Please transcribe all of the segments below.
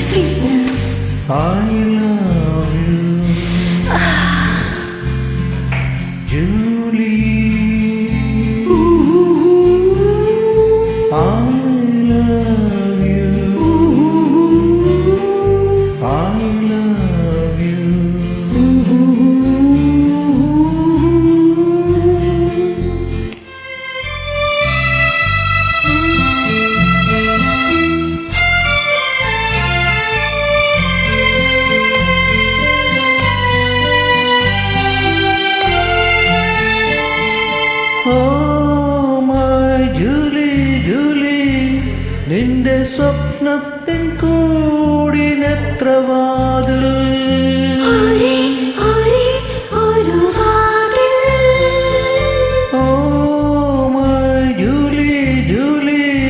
sweetness. I love you, Julie. I love you, I love you. Oh my Julie, Julie, നിന്റെ സ്വപ്നത്തിൻ കൂടിനെത്ര വാതിൽ. Oh my Julie, Julie,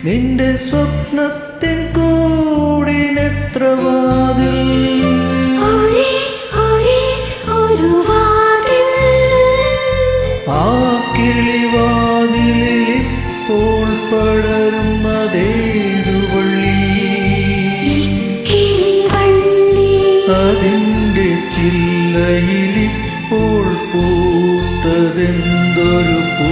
നിന്റെ സ്വപ്നത്തിൻ കൂടിനെത്ര വാതിൽ. ആ കിളിവാതിലിൽ ഇപ്പോൾ പടരുന്നതേതു വള്ളി. അതിൻ്റെ ചില്ലയിൽ ഇപ്പോൾ പൂത്തതെന്തൊരു പൂ.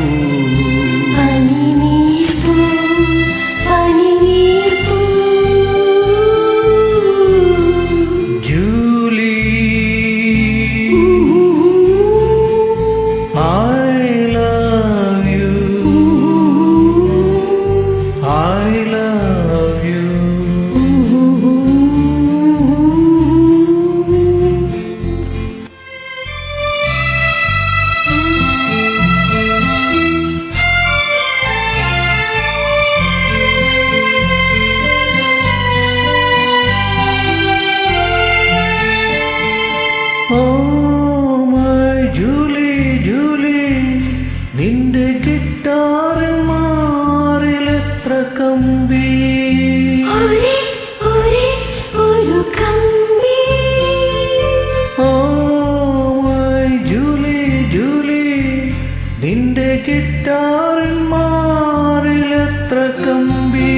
Oh my Julie, Julie, നിന്റെ ഗിറ്റാറിൻ മാറിലെത്ര കമ്പി. Oh my Julie, Julie, നിന്റെ ഗിറ്റാറിൻ മാറിലെത്ര കമ്പി.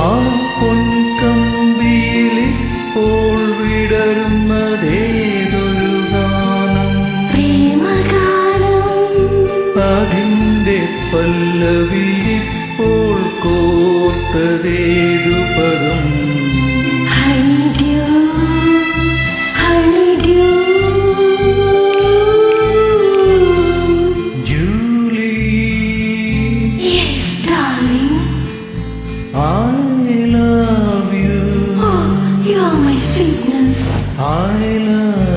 ആ പൊൻകമ്പിയിൽ ഇപ്പോൾ വിടരുന്നതേതൊരു ഗാനം. അതിൻ്റെ പല്ലവിയിൽ ഇപ്പോൾ കോർത്തതേതു പദം. I love you. Oh, you are my sweetness. I love